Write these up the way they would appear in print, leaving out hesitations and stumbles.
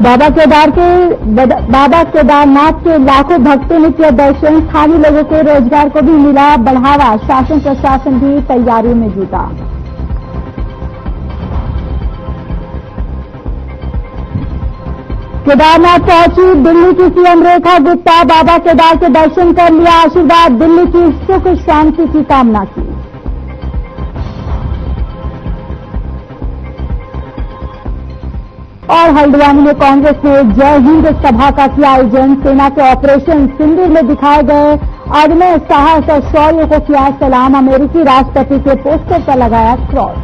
बाबा केदारनाथ के लाखों भक्तों ने किया दर्शन। स्थानीय लोगों के रोजगार को भी मिला बढ़ावा। शासन प्रशासन भी तैयारियों में जुटा। केदारनाथ पहुंची दिल्ली की सीएम रेखा गुप्ता। बाबा केदार के दर्शन कर लिया आशीर्वाद। दिल्ली की सुख शांति की कामना की। और हल्द्वानी में कांग्रेस ने जय हिंद सभा का किया आयोजन। सेना के ऑपरेशन सिंदूर में दिखाए गए अदम्य साहस और शौर्य को किया सलाम। अमेरिकी राष्ट्रपति के पोस्टर पर लगाया क्रॉस।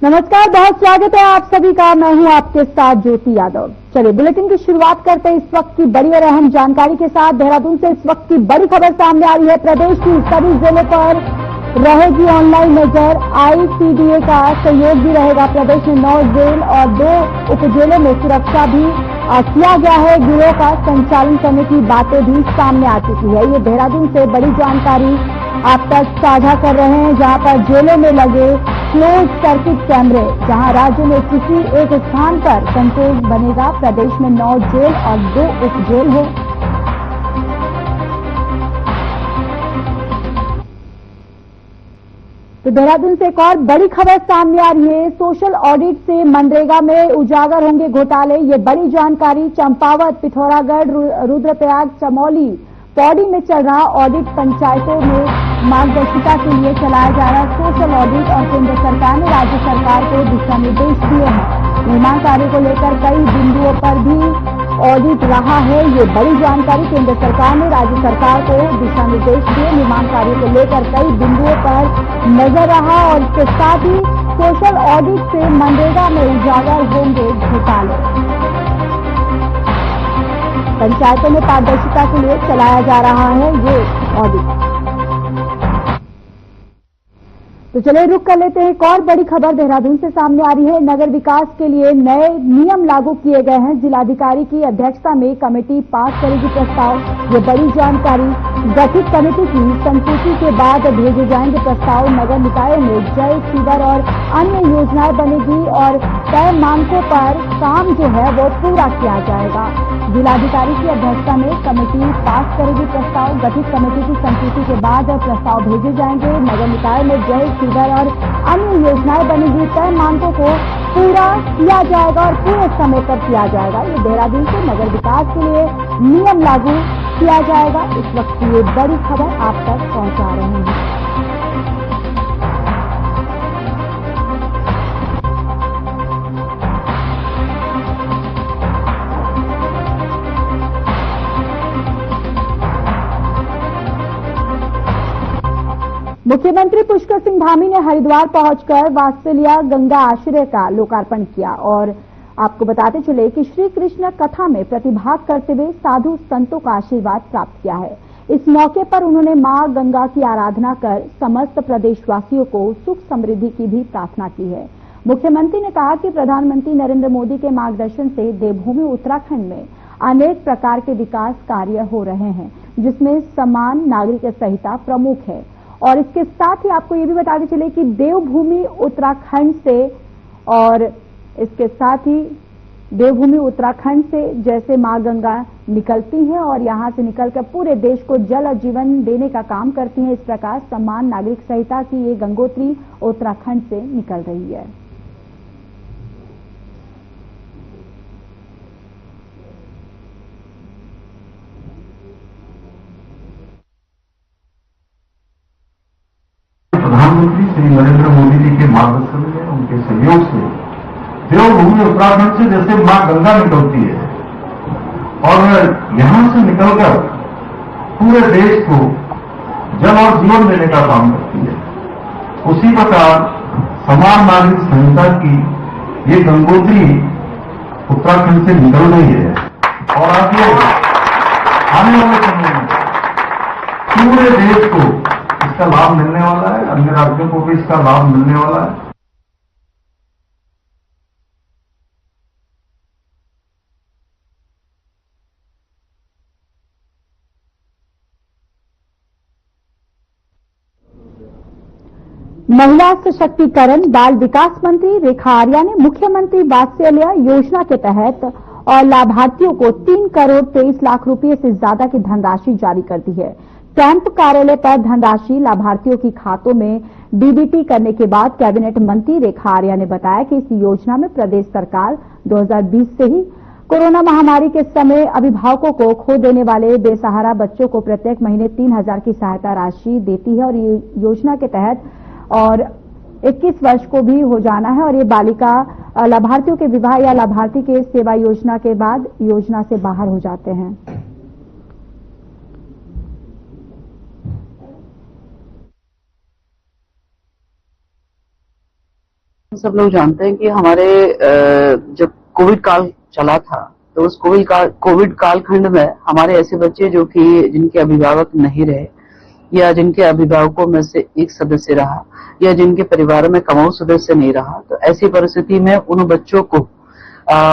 नमस्कार, बहुत स्वागत है आप सभी का। मैं हूं आपके साथ ज्योति यादव। चलिए बुलेटिन की शुरुआत करते हैं इस वक्त की बड़ी और अहम जानकारी के साथ। देहरादून से इस वक्त की बड़ी खबर सामने आ रही है। प्रदेश की सभी जिलों पर रहेगी ऑनलाइन नजर। आईसीडीए का सहयोग भी रहेगा। प्रदेश में 9 जेल और 2 उपजेलों में सुरक्षा भी किया गया है। गिरोह का संचालन करने की बातें भी सामने आ चुकी है। ये देहरादून से बड़ी जानकारी आप तक साझा कर रहे हैं, जहां पर जेलों में लगे क्लोज सर्किट कैमरे, जहां राज्य में किसी एक स्थान पर कंट्रोल बनेगा। प्रदेश में 9 जेल और 2 उपजेल है। तो देहरादून से एक और बड़ी खबर सामने आ रही है। सोशल ऑडिट से मनरेगा में उजागर होंगे घोटाले। ये बड़ी जानकारी चंपावत, पिथौरागढ़, रुद्रप्रयाग, चमोली, पौड़ी में चल रहा ऑडिट पंचायतों में मार्गदर्शिता के लिए चलाया जा रहा सोशल ऑडिट, और केंद्र सरकार ने राज्य सरकार को दिशा निर्देश दिए हैं। निर्माण कार्य को लेकर कई बिंदुओं पर भी ऑडिट रहा है। ये बड़ी जानकारी, केंद्र सरकार ने राज्य सरकार को दिशा निर्देश दिए। निर्माण कार्य को लेकर कई बिंदुओं पर नजर रहा, और इसके साथ ही सोशल ऑडिट से मनरेगा में उजागर होंगे घोटाले। पंचायतों में पारदर्शिता के लिए चलाया जा रहा है ये ऑडिट। तो चलिए रुक कर लेते हैं। एक और बड़ी खबर देहरादून से सामने आ रही है। नगर विकास के लिए नए नियम लागू किए गए हैं। जिलाधिकारी की अध्यक्षता में कमेटी पास करेगी प्रस्ताव। ये बड़ी जानकारी, गठित कमेटी की संस्तुति के बाद भेजे जाएंगे प्रस्ताव। नगर निकायों में जल, सीवर और अन्य योजनाएं बनेगी, और तय मानकों पर काम जो है वो पूरा किया जाएगा। जिलाधिकारी की अध्यक्षता में कमेटी पास करेगी प्रस्ताव। गठित कमेटी की संस्तुति के बाद प्रस्ताव भेजे जाएंगे। नगर निकाय में जल, सीवर और अन्य योजनाएं बनेगी। तय मानकों को पूरा किया जाएगा और पूरे समय पर किया जाएगा। ये देहरादून से नगर विकास के लिए नियम लागू किया जाएगा। इस वक्त की ये बड़ी खबर आप तक पहुंचा रहे हैं। मुख्यमंत्री पुष्कर सिंह धामी ने हरिद्वार पहुंचकर वात्सल्य गंगा आश्रय का लोकार्पण किया। और आपको बताते चले कि श्री कृष्ण कथा में प्रतिभाग करते हुए साधु संतों का आशीर्वाद प्राप्त किया है। इस मौके पर उन्होंने मां गंगा की आराधना कर समस्त प्रदेशवासियों को सुख समृद्धि की भी प्रार्थना की है। मुख्यमंत्री ने कहा कि प्रधानमंत्री नरेंद्र मोदी के मार्गदर्शन से देवभूमि उत्तराखंड में अनेक प्रकार के विकास कार्य हो रहे हैं, जिसमें समान नागरिक संहिता प्रमुख है। और इसके साथ ही आपको ये भी बताते चले कि देवभूमि उत्तराखंड से, और इसके साथ ही देवभूमि उत्तराखंड से जैसे मां गंगा निकलती हैं और यहां से निकलकर पूरे देश को जल और जीवन देने का काम करती हैं, इस प्रकार समान नागरिक संहिता की ये गंगोत्री उत्तराखंड से निकल रही है। प्रधानमंत्री श्री नरेंद्र मोदी जी के मार्गदर्शन में, उनके सहयोग से देवभूमि उत्तराखंड से जैसे मां गंगा निकलती है और यहां से निकलकर पूरे देश को जल और जीवन देने का काम करती है, उसी प्रकार समान नागरिक संहिता की ये गंगोत्री उत्तराखंड से निकल रही है। और आगे आने वाले समय में पूरे देश को इसका लाभ मिलने वाला है, अन्य राज्यों को भी इसका लाभ मिलने वाला है। महिला सशक्तिकरण बाल विकास मंत्री रेखा आर्या ने मुख्यमंत्री वात्सल्य योजना के तहत और लाभार्थियों को 3 करोड़ 23 लाख रुपए से ज्यादा की धनराशि जारी कर दी है। कैंप कार्यालय पर धनराशि लाभार्थियों की खातों में डीबीटी करने के बाद कैबिनेट मंत्री रेखा आर्या ने बताया कि इस योजना में प्रदेश सरकार 2020 से ही कोरोना महामारी के समय अभिभावकों को खो देने वाले बेसहारा बच्चों को प्रत्येक महीने 3,000 की सहायता राशि देती है और ये योजना के तहत और 21 वर्ष को भी हो जाना है और ये बालिका लाभार्थियों के विवाह या लाभार्थी के सेवा योजना के बाद योजना से बाहर हो जाते हैं। सब लोग जानते हैं कि हमारे जब कोविड काल चला था तो उस कोविड कालखंड में हमारे ऐसे बच्चे जो कि जिनके अभिभावक नहीं रहे या जिनके अभिभावकों में से एक सदस्य रहा या जिनके परिवार में कमाऊ सदस्य नहीं रहा, तो ऐसी परिस्थिति में उन बच्चों को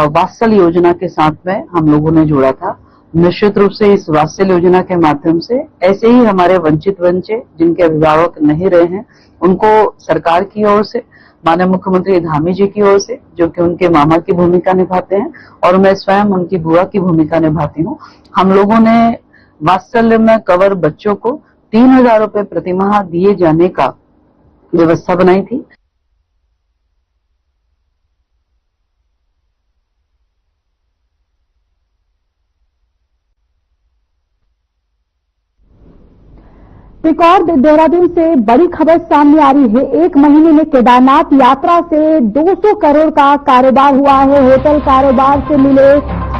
वात्सल्य योजना के साथ में हम लोगों ने जोड़ा था। निश्चित रूप से इस वात्सल्य योजना के माध्यम से ऐसे ही हमारे वंचित बच्चे जिनके अभिभावक नहीं रहे हैं उनको सरकार की ओर से माननीय मुख्यमंत्री धामी जी की ओर से, जो कि उनके मामा की भूमिका निभाते हैं और मैं स्वयं उनकी बुआ की भूमिका निभाती हूँ, हम लोगों ने वात्सल्य में कवर बच्चों को 3,000 रुपए प्रतिमाह दिए जाने का व्यवस्था बनाई थी। एक और देहरादून से बड़ी खबर सामने आ रही है। 1 महीने में केदारनाथ यात्रा से 200 करोड़ का कारोबार हुआ है। होटल कारोबार से मिले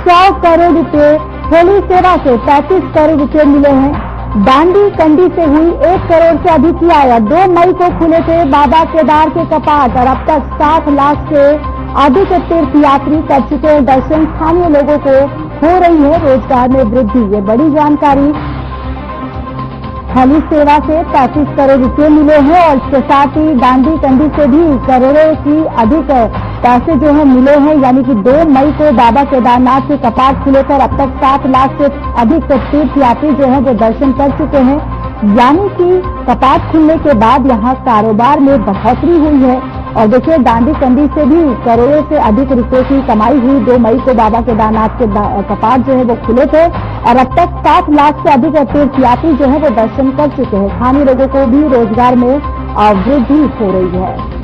100 करोड़ रुपए, हेली सेवा से 35 करोड़ रुपए मिले हैं। दांडी कंडी से हुई 1 करोड़ से अधिक की आय। 2 मई को खुले थे बाबा केदार के कपाट और अब तक 7 लाख से अधिक तीर्थयात्री कर चुके हैं दर्शन। स्थानीय लोगों को हो रही है रोजगार में वृद्धि। ये बड़ी जानकारी। हेली सेवा से 35 करोड़ रुपए मिले हैं और इसके साथ ही दांडी कंडी से भी करोड़ों की अधिक पैसे जो है मिले हैं, यानी कि 2 मई को बाबा केदारनाथ के कपाट खुले पर अब तक 7 लाख से अधिक तीर्थयात्री जो है वो दर्शन कर चुके हैं, यानी कि कपाट खुलने के बाद यहाँ कारोबार में बढ़ोतरी हुई है। और देखिए दांडी कंडी से भी करोड़ों से अधिक रुपए की कमाई हुई। 2 मई को बाबा केदारनाथ के कपाट जो है वो खुले थे और अब तक 7 लाख से अधिक तीर्थयात्री जो है वो दर्शन कर चुके हैं। स्थानीय लोगों को भी रोजगार में वृद्धि हो रही है।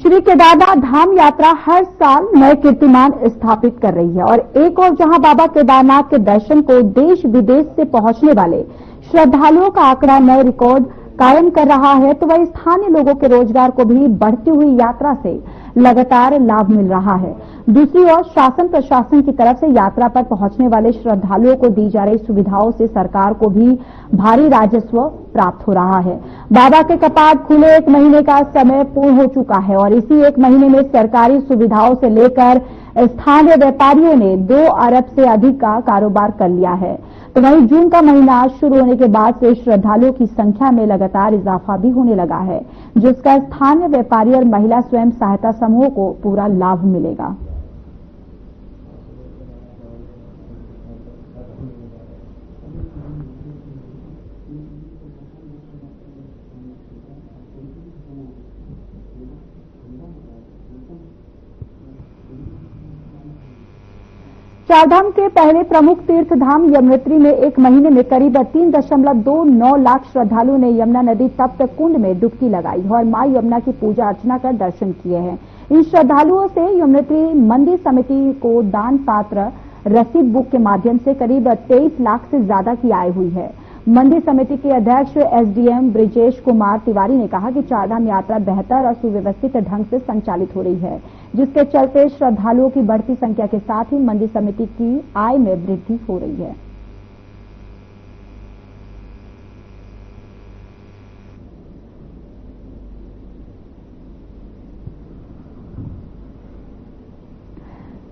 श्री केदारनाथ धाम यात्रा हर साल नए कीर्तिमान स्थापित कर रही है और एक और जहां बाबा केदारनाथ के दर्शन को देश विदेश से पहुंचने वाले श्रद्धालुओं का आंकड़ा नए रिकॉर्ड कायम कर रहा है, तो वही स्थानीय लोगों के रोजगार को भी बढ़ती हुई यात्रा से लगातार लाभ मिल रहा है। दूसरी ओर शासन प्रशासन की तरफ से यात्रा पर पहुंचने वाले श्रद्धालुओं को दी जा रही सुविधाओं से सरकार को भी भारी राजस्व प्राप्त हो रहा है। बाबा के कपाट खुले 1 महीने का समय पूर्ण हो चुका है और इसी 1 महीने में सरकारी सुविधाओं से लेकर स्थानीय व्यापारियों ने 2 अरब से अधिक का कारोबार कर लिया है। तो वहीं जून का महीना शुरू होने के बाद से श्रद्धालुओं की संख्या में लगातार इजाफा भी होने लगा है, जिसका स्थानीय व्यापारी और महिला स्वयं सहायता समूह को पूरा लाभ मिलेगा। चारधाम के पहले प्रमुख तीर्थ धाम यमुनोत्री में 1 महीने में करीब 3.29 लाख श्रद्धालुओं ने यमुना नदी तप्त कुंड में डुबकी लगाई और मां यमुना की पूजा अर्चना कर दर्शन किए हैं। इन श्रद्धालुओं से यमुनोत्री मंदिर समिति को दान पात्र रसीद बुक के माध्यम से करीब 23 लाख से ज्यादा की आय हुई है। मंदिर समिति के अध्यक्ष एसडीएम ब्रिजेश कुमार तिवारी ने कहा कि चारधाम यात्रा बेहतर और सुव्यवस्थित ढंग से संचालित हो रही है, जिसके चलते श्रद्धालुओं की बढ़ती संख्या के साथ ही मंदिर समिति की आय में वृद्धि हो रही है।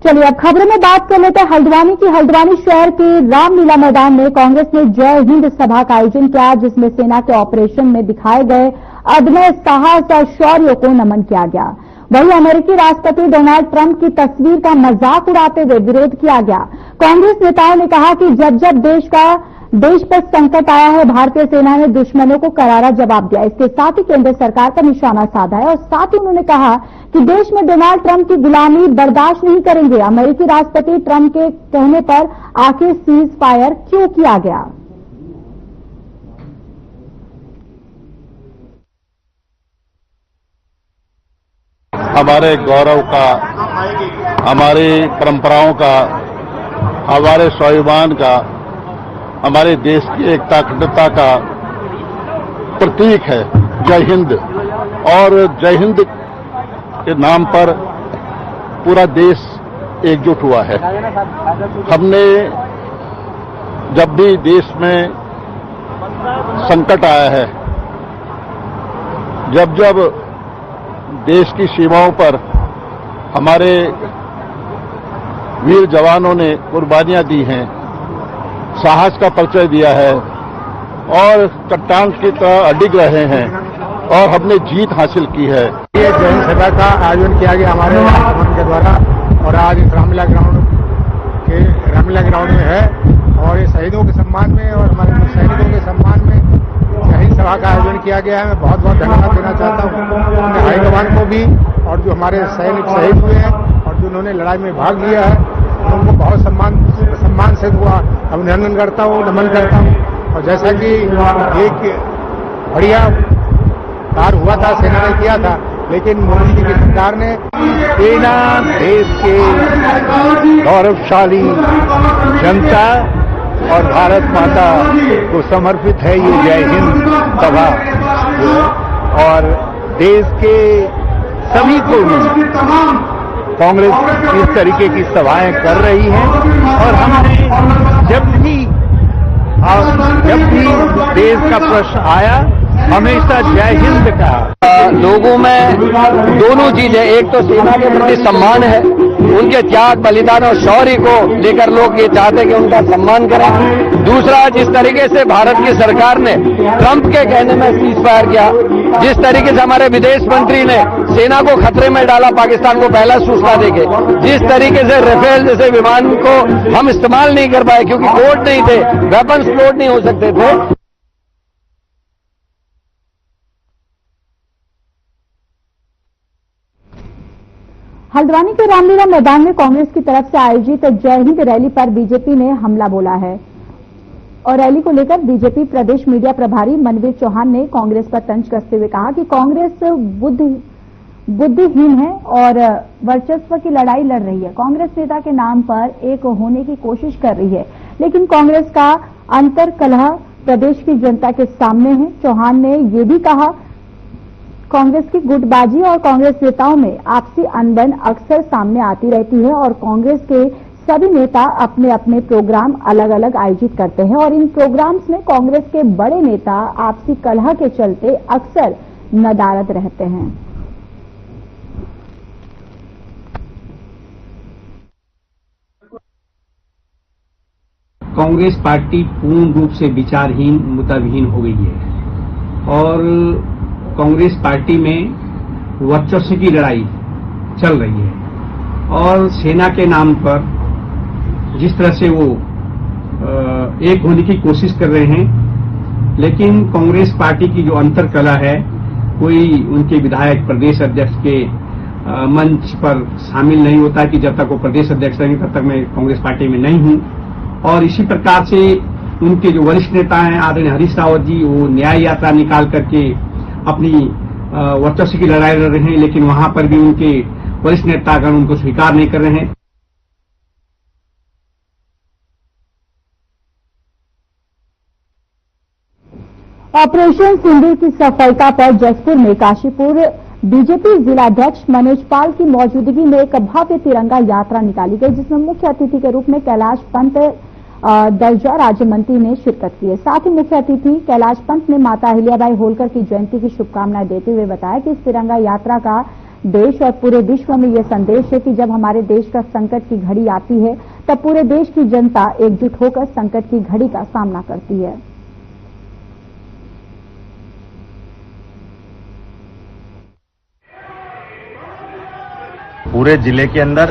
चलिए अब खबरों में बात कर लेते हैं हल्द्वानी की। हल्द्वानी शहर के रामलीला मैदान में कांग्रेस ने जय हिंद सभा का आयोजन किया, जिसमें सेना के ऑपरेशन में दिखाए गए अदम्य साहस और शौर्य को नमन किया गया। वहीं अमेरिकी राष्ट्रपति डोनाल्ड ट्रंप की तस्वीर का मजाक उड़ाते हुए विरोध किया गया। कांग्रेस नेताओं ने कहा कि जब जब देश पर संकट आया है, भारतीय सेना ने दुश्मनों को करारा जवाब दिया। इसके साथ ही केंद्र सरकार का निशाना साधा है और साथ ही उन्होंने कहा कि देश में डोनाल्ड ट्रंप की गुलामी बर्दाश्त नहीं करेंगे। अमेरिकी राष्ट्रपति ट्रंप के कहने पर आखिर सीज फायर क्यों किया गया? हमारे गौरव का, हमारी परंपराओं का, हमारे स्वाभिमान का, हमारे देश की एकता अखंडता का प्रतीक है जय हिंद। और जय हिंद के नाम पर पूरा देश एकजुट हुआ है। हमने जब भी देश में संकट आया है, जब जब देश की सीमाओं पर हमारे वीर जवानों ने कुर्बानियां दी हैं, साहस का परिचय दिया है और चट्टान की तरह अडिग रहे हैं और हमने जीत हासिल की है। ये जय हिंद सभा का आयोजन किया गया हमारे राष्ट्रपति के द्वारा और आज इस रामलीला ग्राउंड में है और ये शहीदों के सम्मान में और हमारे सैनिकों के सम्मान में जय हिंद सभा का आयोजन किया गया है। मैं बहुत बहुत धन्यवाद देना चाहता हूँ अपने हाईकमान को भी और जो हमारे सैनिक शहीद हुए हैं और जो उन्होंने लड़ाई में भाग लिया है उनको बहुत सम्मान से हुआ अभिनंदन करता हूँ, नमन करता हूँ। और जैसा कि एक बढ़िया कार्य हुआ था, सेना ने किया था, लेकिन मोदी जी की सरकार ने सेना देश के गौरवशाली जनता और भारत माता को समर्पित है ये जय हिंद सभा और देश के सभी को कांग्रेस इस तरीके की सभाएं कर रही है और हमने जब भी देश का प्रश्न आया हमेशा जय हिंद कहा। लोगों में दोनों चीजें, एक तो सेना के प्रति सम्मान है, उनके त्याग बलिदान और शौर्य को लेकर लोग ये चाहते हैं कि उनका सम्मान करें। दूसरा, जिस तरीके से भारत की सरकार ने ट्रंप के कहने में सीज फायर किया, जिस तरीके से हमारे विदेश मंत्री ने सेना को खतरे में डाला पाकिस्तान को पहला सूचना देके, जिस तरीके से राफेल जैसे विमान को हम इस्तेमाल नहीं कर पाए क्योंकि कोड नहीं थे, वेपन्स लोड नहीं हो सकते थे। हल्द्वानी के रामलीला मैदान में कांग्रेस की तरफ से आयोजित जय हिंद रैली पर बीजेपी ने हमला बोला है और रैली को लेकर बीजेपी प्रदेश मीडिया प्रभारी मनवीर चौहान ने कांग्रेस पर तंज कसते हुए कहा कि कांग्रेस बुद्धिहीन है और वर्चस्व की लड़ाई लड़ रही है। कांग्रेस नेता के नाम पर एक होने की कोशिश कर रही है, लेकिन कांग्रेस का अंतर कलह प्रदेश की जनता के सामने है। चौहान ने ये भी कहा, कांग्रेस की गुटबाजी और कांग्रेस नेताओं में आपसी अनबन अक्सर सामने आती रहती है और कांग्रेस के सभी नेता अपने अपने प्रोग्राम अलग अलग आयोजित करते हैं और इन प्रोग्राम्स में कांग्रेस के बड़े नेता आपसी कलह के चलते अक्सर नदारद रहते हैं। कांग्रेस पार्टी पूर्ण रूप से विचारहीन, मुद्दाविहीन हो गई है और कांग्रेस पार्टी में वर्चस्व की लड़ाई चल रही है और सेना के नाम पर जिस तरह से वो एक होने की कोशिश कर रहे हैं, लेकिन कांग्रेस पार्टी की जो अंतरकला है, कोई उनके विधायक प्रदेश अध्यक्ष के मंच पर शामिल नहीं होता कि जब तक वो प्रदेश अध्यक्ष रहेंगे तब तक मैं कांग्रेस पार्टी में नहीं हूं। और इसी प्रकार से उनके जो वरिष्ठ नेता हैं आदरणीय हरीश रावत जी, वो न्याय यात्रा निकाल करके अपनी वर्चस्व की लड़ाई लड़ रहे हैं, लेकिन वहां पर भी उनके वरिष्ठ नेतागण उनको स्वीकार नहीं कर रहे हैं। ऑपरेशन सिंदूर की सफलता पर जसपुर में काशीपुर बीजेपी जिलाध्यक्ष मनोज पाल की मौजूदगी में एक भव्य तिरंगा यात्रा निकाली गई, जिसमें मुख्य अतिथि के रूप में कैलाश पंत दर्जा राज्य मंत्री ने शिरकत की है। साथ ही मुख्य अतिथि कैलाश पंत ने माता अहिल्याबाई होलकर की जयंती की शुभकामनाएं देते हुए बताया कि इस तिरंगा यात्रा का देश और पूरे विश्व में यह संदेश है कि जब हमारे देश का संकट की घड़ी आती है तब पूरे देश की जनता एकजुट होकर संकट की घड़ी का सामना करती है। पूरे जिले के अंदर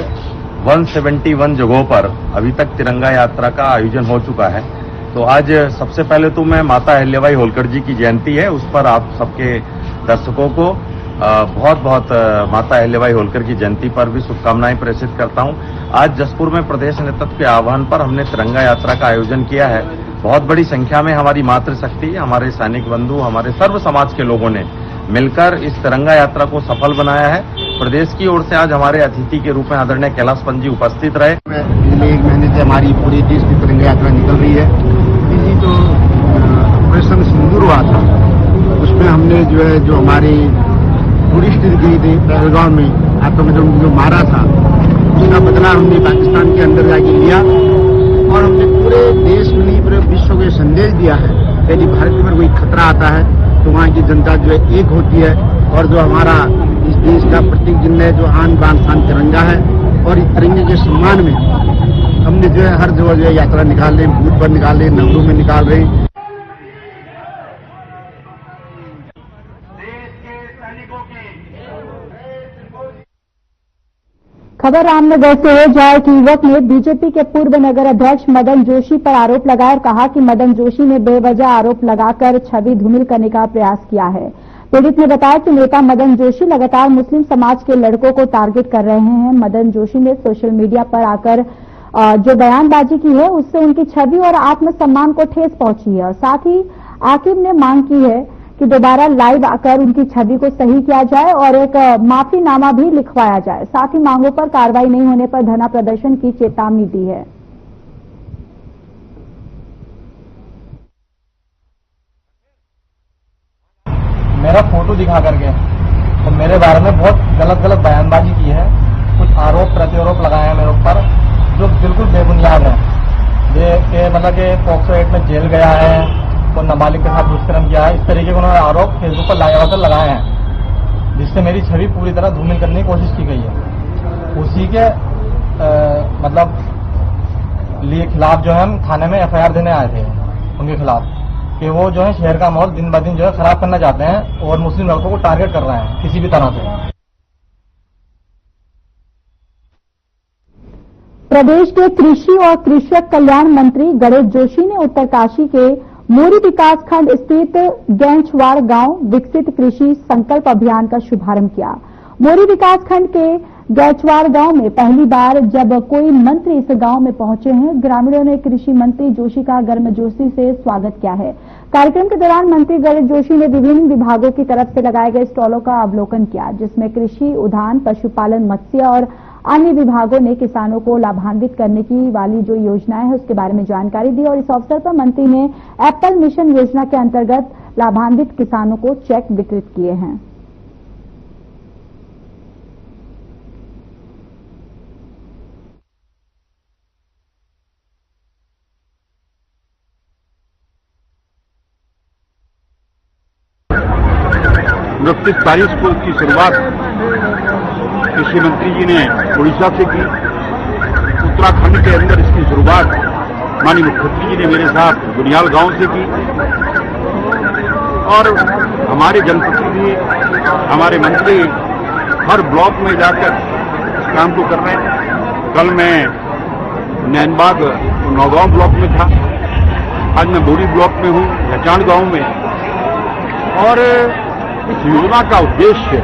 171 जगहों पर अभी तक तिरंगा यात्रा का आयोजन हो चुका है। तो आज सबसे पहले तो मैं माता अहिल्याबाई होलकर जी की जयंती है, उस पर आप सबके दर्शकों को बहुत बहुत माता अहिल्याबाई होलकर की जयंती पर भी शुभकामनाएं प्रेषित करता हूं। आज जसपुर में प्रदेश नेतृत्व के आह्वान पर हमने तिरंगा यात्रा का आयोजन किया है। बहुत बड़ी संख्या में हमारी मातृशक्ति, हमारे सैनिक बंधु, हमारे सर्व समाज के लोगों ने मिलकर इस तिरंगा यात्रा को सफल बनाया है। प्रदेश की ओर से आज हमारे अतिथि के रूप में आदरणीय कैलाश पंत जी उपस्थित रहे। पिछले 1 महीने से हमारी पूरे देश की तिरंगा यात्रा निकल रही है। ये जो ऑपरेशन सिंदूर हुआ था, उसमें हमने जो हमारे टूरिस्ट गए थे पहलगाम में, आतंकवादियों जो मारा था, उसका बदला हमने पाकिस्तान के अंदर जाके लिया और हमने पूरे देश में नहीं पूरे विश्व को संदेश दिया है यदि भारत पर कोई खतरा आता है तो वहाँ की जनता जो है एक होती है और जो हमारा इस देश का प्रतीक चिन्ह है, जो आन बान शान तिरंगा है, और इस तिरंगे के सम्मान में हमने जो है हर जगह जो है यात्रा निकाल रहे हैं, बूथ पर निकाल रहे हैं, नगरों में निकाल रहे हैं। खबर रामनगर से है, जहां एक युवक ने बीजेपी के पूर्व नगर अध्यक्ष मदन जोशी पर आरोप लगाया और कहा कि मदन जोशी ने बेवजह आरोप लगाकर छवि धूमिल करने का प्रयास किया है। पीड़ित ने बताया कि नेता मदन जोशी लगातार मुस्लिम समाज के लड़कों को टारगेट कर रहे हैं। मदन जोशी ने सोशल मीडिया पर आकर जो बयानबाजी की है, उससे उनकी छवि और आत्मसम्मान को ठेस पहुंची है। और साथ ही आकिब ने मांग की है कि दोबारा लाइव आकर उनकी छवि को सही किया जाए और एक माफीनामा भी लिखवाया जाए। साथ ही मांगों पर कार्रवाई नहीं होने पर धरना प्रदर्शन की चेतावनी दी है। मेरा फोटो दिखा करके तो मेरे बारे में बहुत गलत बयानबाजी की है, कुछ आरोप प्रत्यारोप लगाए हैं मेरे ऊपर जो बिल्कुल बेबुनियाद है। ये मतलब कि पॉक्सो एक्ट में जेल गया है, तो नाबालिग के साथ दुष्कर्म किया है, इस तरीके के उन्होंने आरोप फेसबुक पर लगातार लगाए हैं, जिससे मेरी छवि पूरी तरह धूमिल करने की कोशिश की गई है। उसी के लिए खिलाफ जो है हम थाने में FIR देने आए थे उनके खिलाफ कि वो जो है शहर का माहौल दिन ब दिन जो है खराब करना चाहते हैं और मुस्लिम लड़कों को टारगेट कर रहे हैं किसी भी तरह से। प्रदेश के कृषि और कृषक कल्याण मंत्री गणेश जोशी ने उत्तरकाशी के मोरी विकासखंड स्थित गैंचवाड़ गांव विकसित कृषि संकल्प अभियान का शुभारंभ किया। मोरी विकासखंड के गैंचवाड़ गांव में पहली बार जब कोई मंत्री इस गांव में पहुंचे हैं, ग्रामीणों ने कृषि मंत्री जोशी का गर्मजोशी से स्वागत किया है। कार्यक्रम के दौरान मंत्री गणेश जोशी ने विभिन्न विभागों की तरफ से लगाए गए स्टॉलों का अवलोकन किया, जिसमें कृषि, उद्यान, पशुपालन, मत्स्य और अन्य विभागों ने किसानों को लाभान्वित करने की वाली जो योजनाएं हैं उसके बारे में जानकारी दी। और इस अवसर पर मंत्री ने एप्पल मिशन योजना के अंतर्गत लाभान्वित किसानों को चेक वितरित किए हैं। उनतीस तारीख को इसकी शुरुआत कृषि मंत्री जी ने उड़ीसा से की। उत्तराखंड के अंदर इसकी शुरुआत माननीय मुख्यमंत्री जी ने मेरे साथ गुनियाल गांव से की और हमारे जनप्रतिनिधि, हमारे मंत्री हर ब्लॉक में जाकर इस काम को कर रहे हैं। कल मैं नैनबाग नौगांव ब्लॉक में था, आज मैं बोरी ब्लॉक में हूँ, रचाण गांव में। और इस योजना का उद्देश्य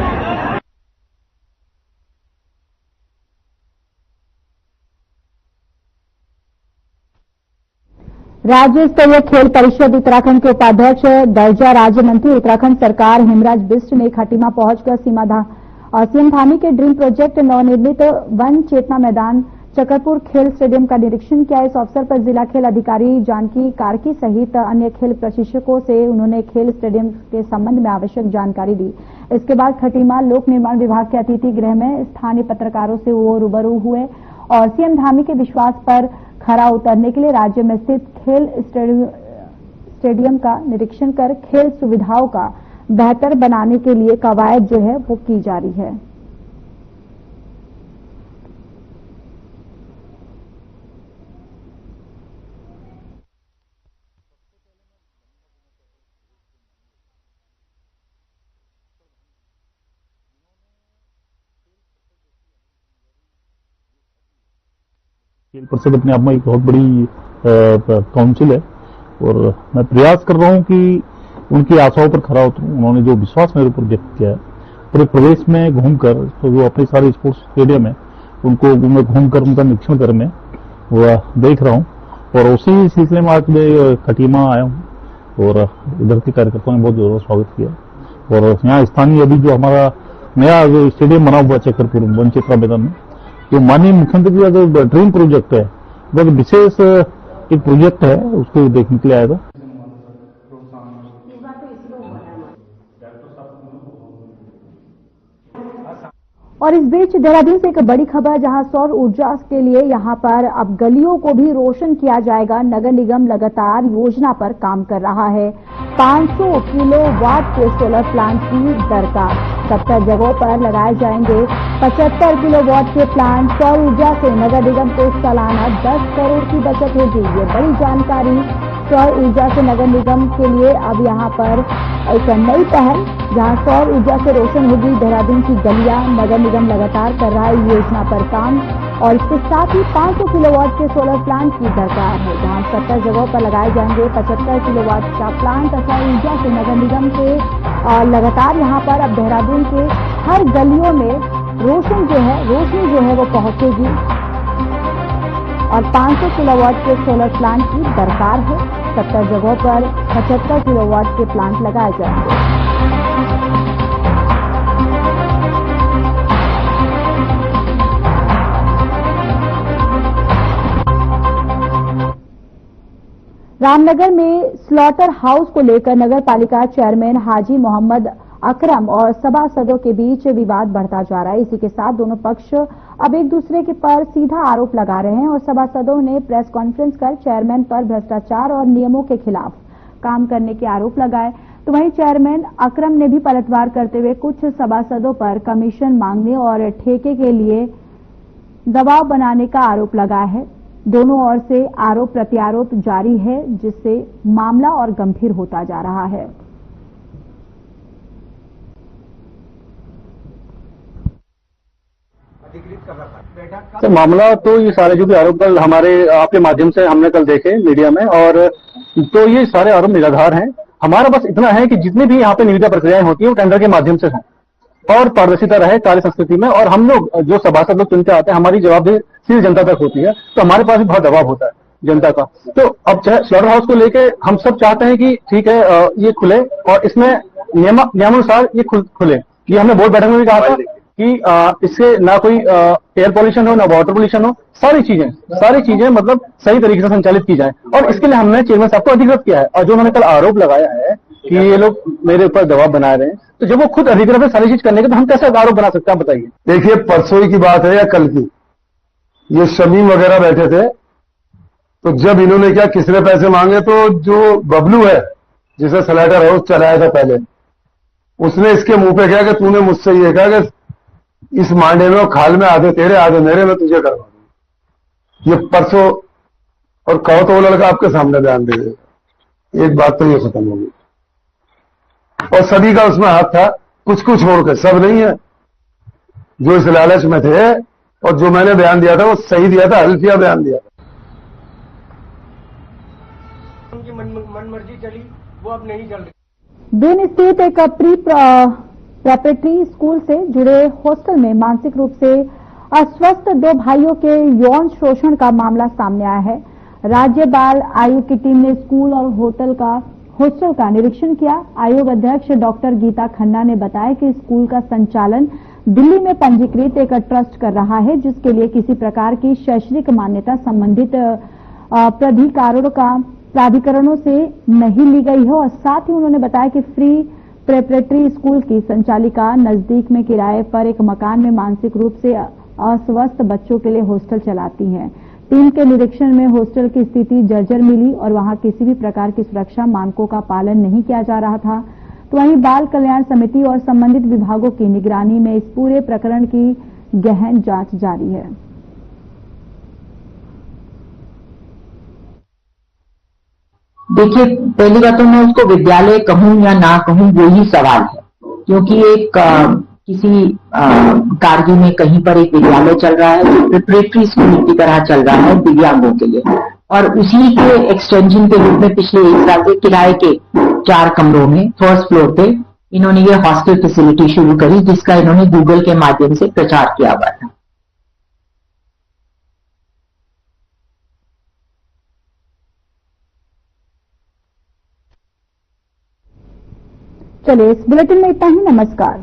राज्य स्तरीय खेल परिषद उत्तराखंड के उपाध्यक्ष दर्जा राज्य मंत्री उत्तराखंड सरकार हेमराज बिष्ट ने खटीमा पहुंचकर सीएम धामी के ड्रीम प्रोजेक्ट नवनिर्मित वन चेतना मैदान चकरपुर खेल स्टेडियम का निरीक्षण किया। इस अवसर पर जिला खेल अधिकारी जानकी कार्की सहित अन्य खेल प्रशिक्षकों से उन्होंने खेल स्टेडियम के संबंध में आवश्यक जानकारी दी। इसके बाद खटीमा लोक निर्माण विभाग के अतिथि गृह में स्थानीय पत्रकारों से वो रूबरू हुए और सीएम धामी के विश्वास पर खरा उतरने के लिए राज्य में स्थित खेल स्टेडियम का निरीक्षण कर खेल सुविधाओं का बेहतर बनाने के लिए कवायद जो है वो की जा रही है। खेल परिषद अपने आप में एक बहुत बड़ी काउंसिल है और मैं प्रयास कर रहा हूं कि उनकी आशाओं पर खरा उतरूं। उन्होंने जो विश्वास मेरे ऊपर व्यक्त किया है पूरे प्रदेश में घूमकर, तो जो अपने सारे स्पोर्ट्स स्टेडियम है उनको मैं घूमकर उनका निरीक्षण कर मैं वो देख रहा हूं और उसी सिलसिले में आज मैं खटीमा आया हूं और इधर के कार्यकर्ताओं ने बहुत जोर स्वागत किया। और यहाँ स्थानीय अभी जो हमारा नया जो स्टेडियम बना हुआ चक्करपुर वनचित्रा मैदान में, जो माननीय मुख्यमंत्री का जो ड्रीम प्रोजेक्ट है, वो विशेष एक प्रोजेक्ट है, उसको देखने के लिए आया था। और इस बीच देहरादून से एक बड़ी खबर, जहां सौर ऊर्जा के लिए यहां पर अब गलियों को भी रोशन किया जाएगा। नगर निगम लगातार योजना पर काम कर रहा है। 500 किलोवाट के सोलर प्लांट की दरकार, 70 जगहों पर लगाए जाएंगे 75 किलोवाट के प्लांट। सौर ऊर्जा से नगर निगम को सालाना 10 करोड़ की बचत होगी। ये बड़ी जानकारी। सौर ऊर्जा से नगर निगम के लिए अब यहां पर एक नई पहल, जहां सौर ऊर्जा से रोशन होगी देहरादून की गलियां। नगर निगम लगातार कर रहा है योजना पर काम और इसके साथ ही 500 किलोवाट के सोलर प्लांट की दरकार है, जहां 70 जगहों पर लगाए जाएंगे 75 किलोवाट का प्लांट। सौर ऊर्जा से नगर निगम के लगातार यहां पर अब देहरादून के हर गलियों में रोशनी जो है वो पहुंचेगी और 500 किलोवाट के सोलर प्लांट की दरकार है। 70 जगहों पर 75 किलोवाट के प्लांट लगाए जाएंगे। रामनगर में स्लॉटर हाउस को लेकर नगर पालिका चेयरमैन हाजी मोहम्मद अकरम और सभासदों के बीच विवाद बढ़ता जा रहा है। इसी के साथ दोनों पक्ष अब एक दूसरे के पर सीधा आरोप लगा रहे हैं और सभासदों ने प्रेस कॉन्फ्रेंस कर चेयरमैन पर भ्रष्टाचार और नियमों के खिलाफ काम करने के आरोप लगाए। तो वहीं चेयरमैन अकरम ने भी पलटवार करते हुए कुछ सभासदों पर कमीशन मांगने और ठेके के लिए दबाव बनाने का आरोप लगाया है। दोनों ओर से आरोप प्रत्यारोप जारी है, जिससे मामला और गंभीर होता जा रहा है। तो मामला तो ये सारे जो भी आरोप कल हमारे आपके माध्यम से हमने कल देखे मीडिया में, और तो ये सारे आरोप निराधार हैं। हमारा बस इतना है कि जितनी भी यहाँ पे निविदा प्रक्रियाएं होती है वो टेंडर के माध्यम से हों और पारदर्शिता रहे कार्य संस्कृति में, और हम लोग जो सभासद लोग चुनते आते हैं हमारी जवाबदेही सीधे जनता तक होती है, तो हमारे पास भी बहुत दबाव होता है जनता का। तो अब चाहे स्लॉटर हाउस को लेके हम सब चाहते हैं कि ठीक है ये खुले और इसमें नियमानुसार ये खुले। ये हमने बोर्ड बैठक में भी कहा था कि इससे ना कोई एयर पॉल्यूशन हो ना वाटर पॉल्यूशन हो, सारी चीजें मतलब सही तरीके से संचालित की जाए। और इसके लिए हमने चेयरमैन साहब को अधिकृत किया है। और जो उन्होंने कल आरोप लगाया है कि ये लोग मेरे ऊपर दबाव बना रहे हैं, तो जब वो खुद अधिकृत है सारी चीज करने के, तो हम कैसे आरोप बना सकते हैं, आप बताइए। देखिए, परसों की बात है या कल की, ये शमीम वगैरह बैठे थे, तो जब इन्होंने क्या किसने पैसे मांगे, तो जो बबलू है जिसे स्लाइडर हाउस चलाया था पहले, उसने इसके मुंह पे कहा कि तूने मुझसे ये कहा कि इस मांडे में खाल में आधे तेरे आधे मेरे, मैं तुझे करवा दूं। ये परसों, और कहो तो वो लड़का आपके सामने बयान दे देगा। एक बात तो ये खत्म होगी। और सभी का उसमें हाथ था, कुछ छोड़ के, सब नहीं है। जो इस लालच में थे और जो मैंने बयान दिया था वो सही दिया था, हल्फिया बयान दिया था। उनकी मनमर्जी चली, वो अब नहीं चल रही। दिन स्थित एक प्री प्रेपरेटरी स्कूल से जुड़े हॉस्टल में मानसिक रूप से अस्वस्थ 2 भाइयों के यौन शोषण का मामला सामने आया है। राज्य बाल आयोग की टीम ने स्कूल और हॉस्टल का निरीक्षण किया। आयोग अध्यक्ष डॉक्टर गीता खन्ना ने बताया कि स्कूल का संचालन दिल्ली में पंजीकृत एक ट्रस्ट कर रहा है, जिसके लिए किसी प्रकार की शैक्षणिक मान्यता संबंधित प्राधिकरणों से नहीं ली गई है। और साथ ही उन्होंने बताया कि फ्री प्रेपरेटरी स्कूल की संचालिका नजदीक में किराए पर एक मकान में मानसिक रूप से अस्वस्थ बच्चों के लिए हॉस्टल चलाती हैं। टीम के निरीक्षण में हॉस्टल की स्थिति जर्जर मिली और वहां किसी भी प्रकार की सुरक्षा मानकों का पालन नहीं किया जा रहा था। तो वहीं बाल कल्याण समिति और संबंधित विभागों की निगरानी में इस पूरे प्रकरण की गहन जांच जारी है। देखिए, पहली बात तो मैं उसको विद्यालय कहूं या ना कहूं वो ही सवाल है, क्योंकि एक किसी कारगिल में कहीं पर एक विद्यालय चल रहा है जो प्रिपरेटरी स्कूल की तरह चल रहा है दिव्यांगों के लिए, और उसी के एक्सटेंशन के रूप में पिछले 1 साल से किराए के 4 कमरों में फर्स्ट फ्लोर पे इन्होंने ये हॉस्टल फैसिलिटी शुरू करी, जिसका इन्होंने गूगल के माध्यम से प्रचार किया हुआ था। चलिए, इस बुलेटिन में इतना ही। नमस्कार।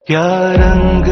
क्या रंग